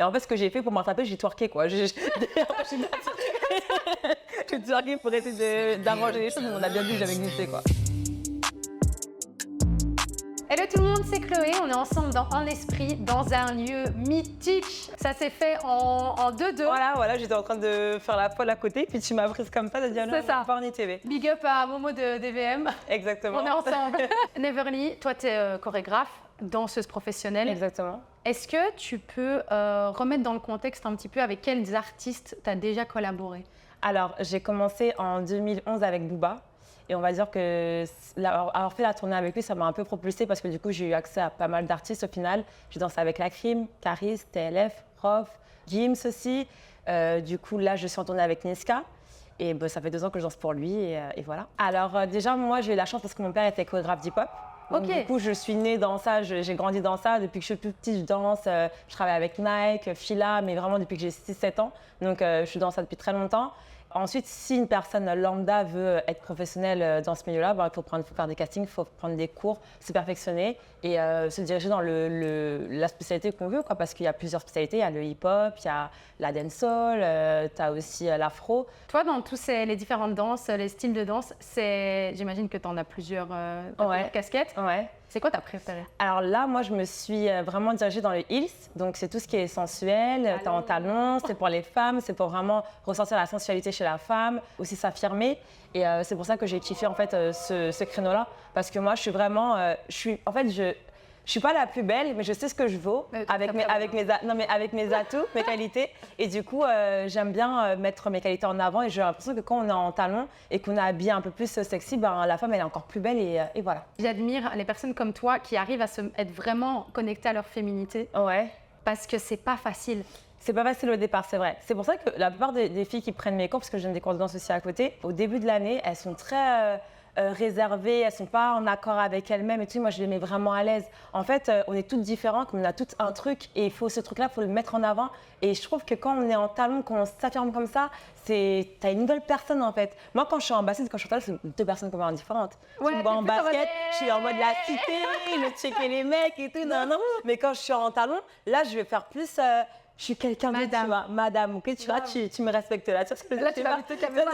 Et en fait, ce que j'ai fait pour m'attraper, j'ai twerké, quoi. J'ai twerké pour essayer d'arranger les choses, mais on a bien vu que j'avais glissé, quoi. Hello tout le monde, c'est Chloé, on est ensemble dans En Esprit, dans un lieu mythique. Ça s'est fait en 2-2. Voilà, j'étais en train de faire la folle à côté, puis tu m'as prise comme ça, de dire non, C'est ça. pas en ITV. Big up à Momo de DVM. Exactement. On est ensemble. Neverly, toi tu es chorégraphe, danseuse professionnelle. Exactement. Est-ce que tu peux remettre dans le contexte un petit peu avec quels artistes tu as déjà collaboré? Alors, j'ai commencé en 2011 avec Booba. Et on va dire que avoir fait la tournée avec lui, ça m'a un peu propulsée parce que du coup, j'ai eu accès à pas mal d'artistes au final. J'ai dansé avec La Crime, Caris, TLF, Rof, Gims aussi. Du coup, là, je suis en tournée avec Niska. Et ça fait 2 ans que je danse pour lui et voilà. Alors déjà, moi, j'ai eu la chance parce que mon père était chorégraphe d'hip-hop. Donc, Ok. Du coup, je suis née dans ça, j'ai grandi dans ça. Depuis que je suis plus petite, je danse. Je travaille avec Nike, Fila, mais vraiment depuis que j'ai 6-7 ans. Donc, je suis dans ça depuis très longtemps. Ensuite, si une personne lambda veut être professionnelle dans ce milieu-là, il faut faire des castings, il faut prendre des cours, se perfectionner et se diriger dans la spécialité qu'on veut, quoi, parce qu'il y a plusieurs spécialités. Il y a le hip-hop, il y a la dancehall, tu as aussi l'afro. Toi, dans tous les différentes danses, les styles de danse, j'imagine que tu en as plusieurs, plusieurs casquettes. Ouais. C'est quoi ta préférée? Alors là, moi, je me suis vraiment dirigée dans le heels. Donc, c'est tout ce qui est sensuel, t'es en talons, c'est pour les femmes, c'est pour vraiment ressentir la sensualité chez la femme, aussi s'affirmer. Et c'est pour ça que j'ai kiffé en fait ce créneau-là. Parce que moi, je suis vraiment... je suis pas la plus belle, mais je sais ce que je vaux avec mes atouts, mes qualités. Et du coup, j'aime bien mettre mes qualités en avant. Et j'ai l'impression que quand on est en talons et qu'on est habillé un peu plus sexy, la femme, elle est encore plus belle et voilà. J'admire les personnes comme toi qui arrivent à être vraiment connectées à leur féminité. Ouais. Parce que c'est pas facile. C'est pas facile au départ, c'est vrai. C'est pour ça que la plupart des filles qui prennent mes cours, parce que je donne des cours de danse aussi à côté, au début de l'année, elles sont très réservées, elles sont pas en accord avec elles-mêmes et tout. Moi, je les mets vraiment à l'aise. En fait, on est toutes différentes, mais on a toutes un truc et ce truc-là, il faut le mettre en avant. Et je trouve que quand on est en talons, quand on s'affirme comme ça, t'as une nouvelle personne en fait. Moi, quand je suis en basket, quand je suis en talons, c'est 2 personnes complètement différentes. Ouais, tu me vois en basket, je suis en mode la cité, le checker les mecs et tout, non. Mais quand je suis en talons, là, je vais faire plus... je suis quelqu'un d'autre, tu vois, madame, ok, tu vois, tu me respectes là. Tu vois ce que je veux dire? Là, tu vas vite te caméra.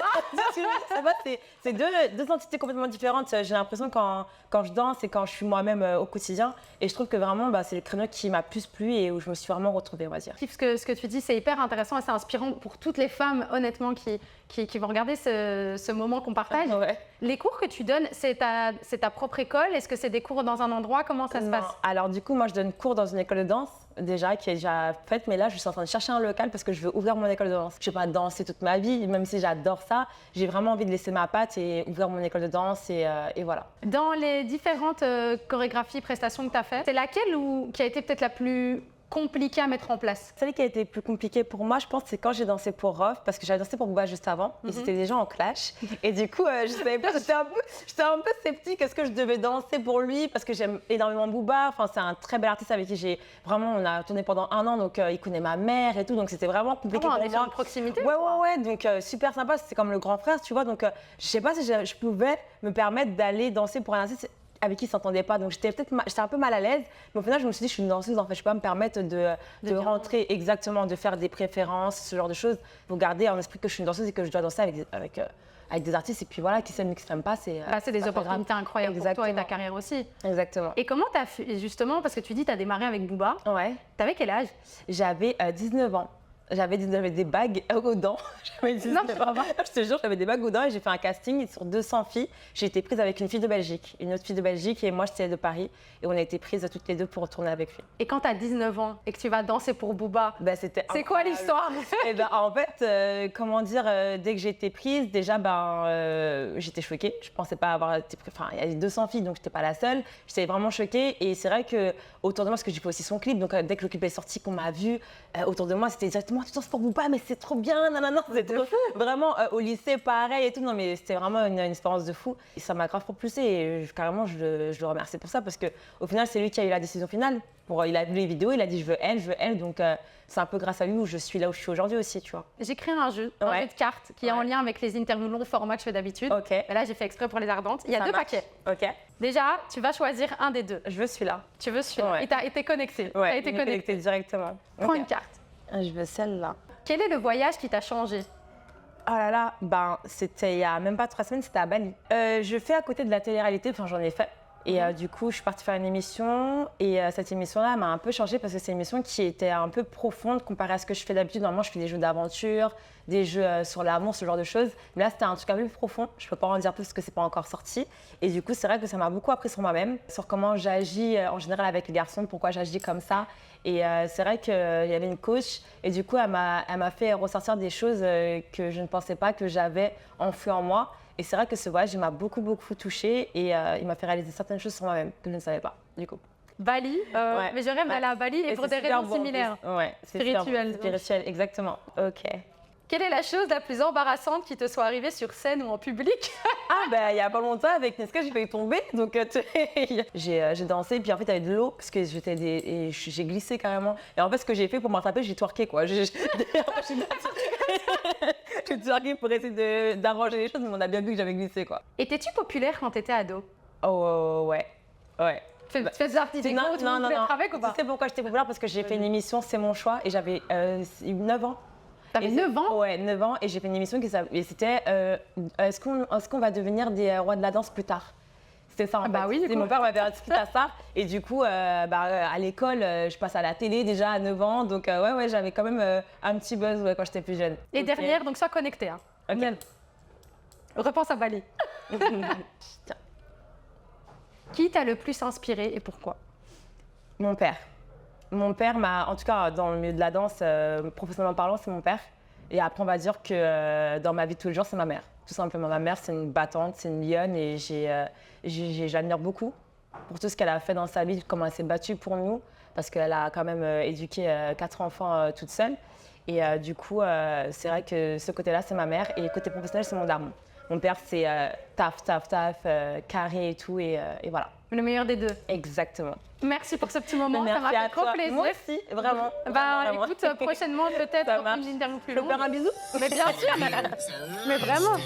C'est deux entités complètement différentes. J'ai l'impression quand je danse et quand je suis moi-même au quotidien. Et je trouve que vraiment, c'est le créneau qui m'a plus plu et où je me suis vraiment retrouvée, on va dire. Ce que tu dis, c'est hyper intéressant et c'est inspirant pour toutes les femmes, honnêtement, qui vont regarder ce moment qu'on partage. Ouais. Les cours que tu donnes, c'est ta propre école? Est-ce que c'est des cours dans un endroit? Comment ça se passe? Alors du coup, moi, je donne cours dans une école de danse déjà qui est déjà faite, mais là, je suis en train de chercher un local parce que je veux ouvrir mon école de danse. Je ne vais pas danser toute ma vie, même si j'adore ça. J'ai vraiment envie de laisser ma patte et ouvrir mon école de danse et voilà. Dans les différentes chorégraphies, prestations que tu as faites, c'est laquelle qui a été peut-être la plus compliquée à mettre en place? Celle qui a été plus compliquée pour moi, je pense, c'est quand j'ai dansé pour Rof, parce que j'avais dansé pour Booba juste avant. Ils étaient déjà en clash. Et du coup, je savais pas, j'étais un peu sceptique. Est-ce que je devais danser pour lui? Parce que j'aime énormément Booba. Enfin, c'est un très bel artiste avec qui on a tourné pendant 1 an, donc il connaît ma mère et tout. Donc c'était vraiment compliqué pour moi. De proximité? Ouais. Donc super sympa. C'est comme le grand frère, tu vois. Donc je sais pas si je pouvais me permettre d'aller danser pour un artiste avec qui ils ne s'entendaient pas. Donc j'étais un peu mal à l'aise. Mais au final, je me suis dit, je suis une danseuse, en fait, je peux pas me permettre de rentrer exactement, de faire des préférences, ce genre de choses. Il faut garder en esprit que je suis une danseuse et que je dois danser avec des artistes. Et puis voilà, qui s'aiment, qui s'aiment pas, c'est des opportunités incroyables pour toi et ta carrière aussi. Exactement. Et comment tu as fait, justement, parce que tu dis tu as démarré avec Booba. Ouais. Tu avais quel âge? J'avais 19 ans. J'avais des bagues aux dents. Non, je te jure, j'avais des bagues aux dents et j'ai fait un casting sur 200 filles. J'ai été prise avec une fille de Belgique, une autre fille de Belgique et moi, j'étais de Paris. Et on a été prises toutes les deux pour retourner avec lui. Et quand tu as 19 ans et que tu vas danser pour Booba, c'est quoi l'histoire? En fait, comment dire, dès que j'ai été prise, déjà, j'étais choquée. Je pensais pas avoir été prise. Enfin, il y avait 200 filles, donc j'étais pas la seule. J'étais vraiment choquée. Et c'est vrai que autour de moi, parce que j'ai fait aussi son clip, donc dès que le clip est sorti, qu'on m'a vu, autour de moi, c'était directement tu danses pour Booba, mais c'est trop bien, non, c'était vraiment au lycée pareil et tout, non mais c'était vraiment une expérience de fou et ça m'a grave propulsée et carrément je le remercie pour ça parce que au final c'est lui qui a eu la décision finale. Il a vu les vidéos, il a dit je veux elle, donc c'est un peu grâce à lui où je suis là où je suis aujourd'hui aussi, tu vois. J'ai créé un jeu de cartes qui est en lien avec les interviews long format que je fais d'habitude. Ok. Et là j'ai fait exprès pour les ardentes. Il y a 2 paquets. Ok. Déjà, tu vas choisir un des 2. Je veux celui-là. Tu veux celui-là. Ouais. Et t'as été connecté. Ouais, été connecté directement. Prends une carte. Je veux celle-là. Quel est le voyage qui t'a changé? Oh là là, ben, c'était il y a même pas 3 semaines, c'était à Bali. Je fais à côté de la télé-réalité, enfin j'en ai fait. Et du coup, je suis partie faire une émission. Et cette émission-là m'a un peu changée parce que c'est une émission qui était un peu profonde comparée à ce que je fais d'habitude. Normalement, je fais des jeux d'aventure, des jeux sur l'amour, ce genre de choses. Mais là, c'était un truc un peu plus profond. Je peux pas en dire plus parce que c'est pas encore sorti. Et du coup, c'est vrai que ça m'a beaucoup appris sur moi-même, sur comment j'agis en général avec les garçons, pourquoi j'agis comme ça. Et c'est vrai qu'il y avait une coach. Et du coup, elle m'a fait ressortir des choses que je ne pensais pas que j'avais enfouies en moi. Et c'est vrai que ce voyage, il m'a beaucoup touchée et il m'a fait réaliser certaines choses sur moi-même que je ne savais pas, du coup. Bali, Ouais. mais je rêve d'aller à Bali et pour des raisons similaires. Ouais, c'est Spirituelles. spirituel, exactement. Ok. Quelle est la chose la plus embarrassante qui te soit arrivée sur scène ou en public? Ah ben il y a pas longtemps avec Nesca, j'ai failli tomber, donc j'ai dansé, puis en fait il y avait de l'eau parce que j'ai glissé carrément. Et en fait ce que j'ai fait pour m'attraper, j'ai twerké quoi. J'ai twerké pour essayer d'arranger les choses, mais on a bien vu que j'avais glissé quoi. Étais-tu populaire quand t'étais ado? Oh ouais. Tu fais partie des gros, tu voulais être avec ou pas? Tu sais pourquoi j'étais populaire? Parce que j'ai fait une émission C'est mon choix et j'avais 9 ans. T'avais 9 ans? Ouais, 9 ans et j'ai fait une émission qui s'appelait, c'était est-ce qu'on va devenir des rois de la danse plus tard? C'était ça en fait. Bah oui, du coup. Mon père m'avait inscrit à ça et du coup à l'école je passe à la télé déjà à 9 ans donc ouais j'avais quand même un petit buzz quand j'étais plus jeune. Et Ok. dernière, donc sois connecté. Hein. Ok. Repense à Bali. Tiens. Qui t'a le plus inspiré et pourquoi? Mon père. Mon père m'a, en tout cas dans le milieu de la danse, professionnellement parlant, c'est mon père. Et après, on va dire que dans ma vie de tous les jours, c'est ma mère. Tout simplement, ma mère, c'est une battante, c'est une lionne et j'admire beaucoup pour tout ce qu'elle a fait dans sa vie, comment elle s'est battue pour nous, parce qu'elle a quand même éduqué 4 enfants toute seule. Et du coup, c'est vrai que ce côté-là, c'est ma mère. Et côté professionnel, c'est mon daron. Mon père, c'est taf, carré et tout. Et voilà. Le meilleur des deux. Exactement. Merci pour ce petit moment, ça m'a Merci à fait trop toi. plaisir. Moi aussi, vraiment. Bah vraiment. écoute, prochainement peut-être Ça marche. une interview plus Je peux longue. faire un bisou? Mais bien sûr, mais vraiment.